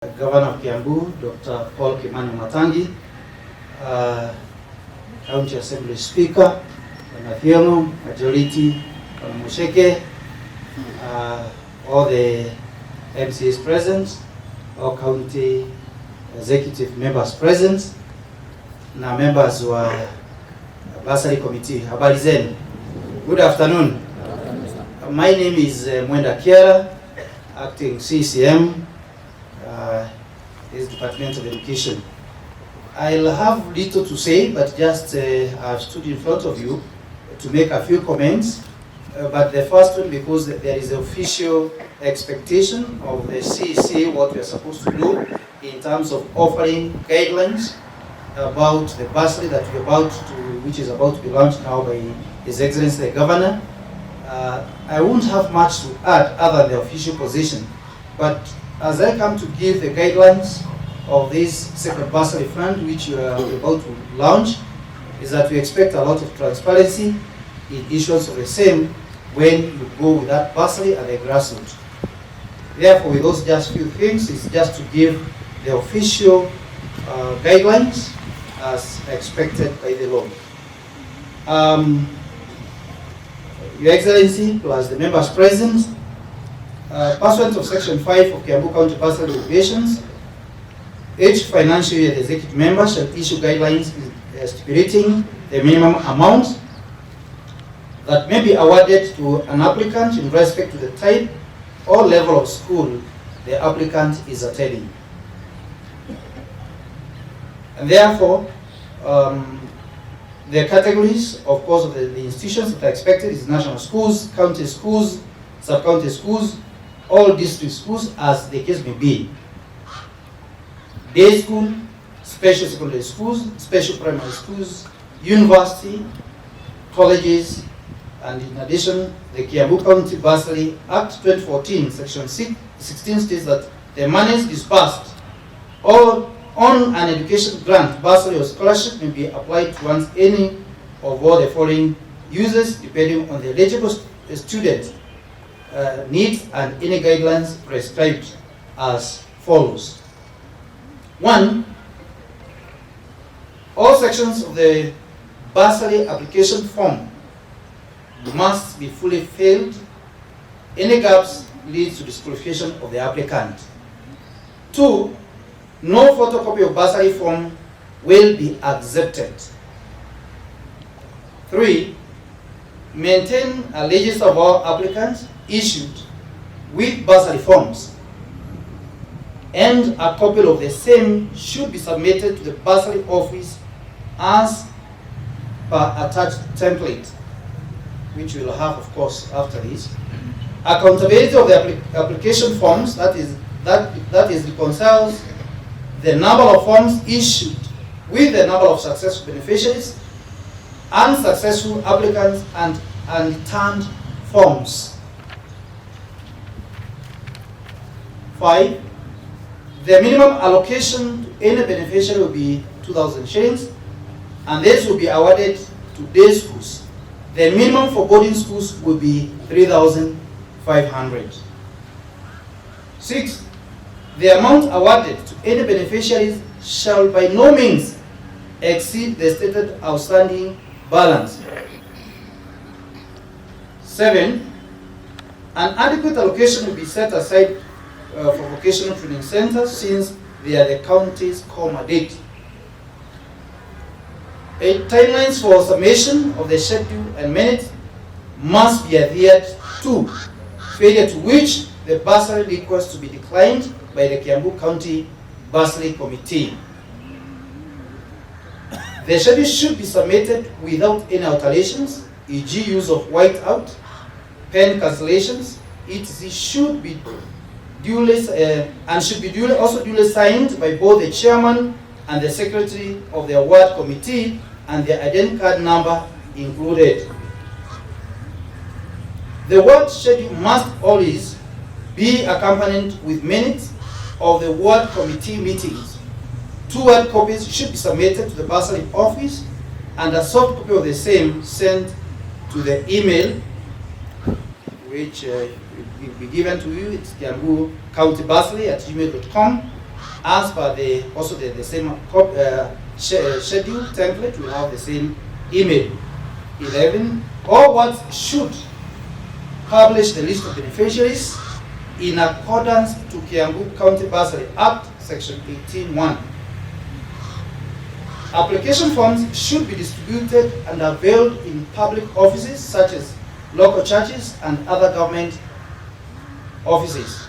Governor of Kiambu, Dr. Paul Kimani Matangi, County Assembly Speaker, Wanathiano, Majority, Musheke, all the MCs present, all county executive members present, na members wa Bursary Committee. Habari zenu. Good afternoon. My name is Mwenda Kiara, acting Cecm. This Department of Education. I'll have little to say, but just I've stood in front of you to make a few comments. But the first one, because there is official expectation of the CEC, what we are supposed to do in terms of offering guidelines about the bursary that we're about to, which is about to be launched now by His Excellency the Governor. I won't have much to add other than the official position, but as I come to give the guidelines of this second bursary fund, which we are about to launch, is that we expect a lot of transparency in issuance of the same when you go with that bursary at the grassroots. Therefore, with those just few things, it's just to give the official guidelines as expected by the law. Your Excellency, plus the members present, pursuant of Section 5 of Kiambu County Bursary Regulations, each financial year the executive member shall issue guidelines stipulating the minimum amount that may be awarded to an applicant in respect to the type or level of school the applicant is attending. And therefore, the categories, of course, of the institutions that are expected is national schools, county schools, sub-county schools, all district schools as the case may be. Day school, special secondary schools, special primary schools, university, colleges, and in addition, the Kiambu County Bursary Act 2014, Section 16 states that the monies disbursed or on an education grant, bursary or scholarship may be applied towards any of all the following uses depending on the eligible student needs and any guidelines prescribed as follows. 1. All sections of the bursary application form must be fully filled. Any gaps leads to disqualification of the applicant. 2. No photocopy of bursary form will be accepted. 3. Maintain a register of all applicants issued with bursary forms, and a copy of the same should be submitted to the bursary office as per attached template, which we will have, of course, after this. Accountability of the application forms, that is reconciles the number of forms issued with the number of successful beneficiaries, unsuccessful applicants, and unturned forms. 5. The minimum allocation to any beneficiary will be 2,000 shillings, and this will be awarded to day schools. The minimum for boarding schools will be 3,500. 6. The amount awarded to any beneficiaries shall by no means exceed the stated outstanding balance. 7. An adequate allocation will be set aside for vocational training centers since they are the county's core mandate. 8. Timelines for submission of the schedule and minutes must be adhered to, failure to which the bursary request to be declined by the Kiambu County Bursary Committee. The schedule should be submitted without any alterations, e.g. use of whiteout, pen cancellations, etc. should be duly also duly signed by both the chairman and the secretary of the award committee, and the identity card number included. The award schedule must always be accompanied with minutes of the award committee meetings. 2 hard copies should be submitted to the bursary office, and a soft copy of the same sent to the email, which will be given to you. It's kiambucountybursary@gmail.com. as per the same schedule template, we have the same email. 11, all what should publish the list of beneficiaries in accordance to Kiambu County Bursary Act, Section 18(1). Application forms should be distributed and availed in public offices such as local churches and other government offices.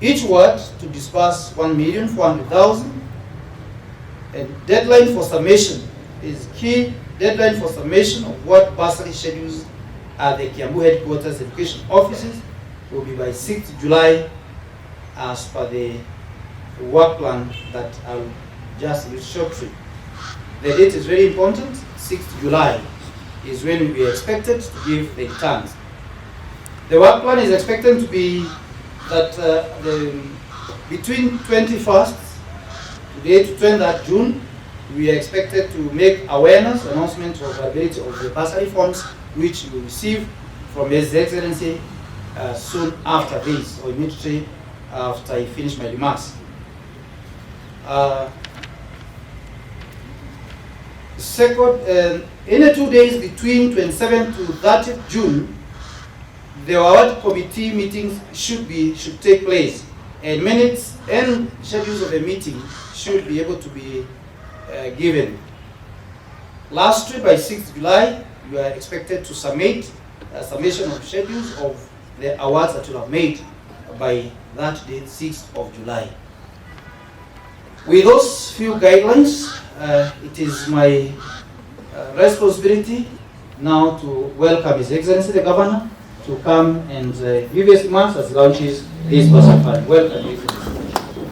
Each ward to disburse 1,400,000. And deadline for submission is key. Deadline for submission of what bursary schedules at the Kiambu headquarters education offices will be by 6th July as per the work plan that I'll just use shortly. The date is very important. 6th July is when we are expected to give the returns. The work plan is expected to be that between 21st today to 20th June, we are expected to make awareness announcement of availability of the bursary forms, which we will receive from His Excellency soon after this, or immediately after I finish my remarks. Second, in the 2 days between 27th to 30th June, the award committee meetings should take place, and minutes and schedules of the meeting should be able to be given. Lastly, by 6th July, you are expected to submit a summation of schedules of the awards that you have made by that date, 6th of July. With those few guidelines, it is my responsibility now to welcome His Excellency the Governor to come and give his remarks as he launches this bursary fund. Welcome.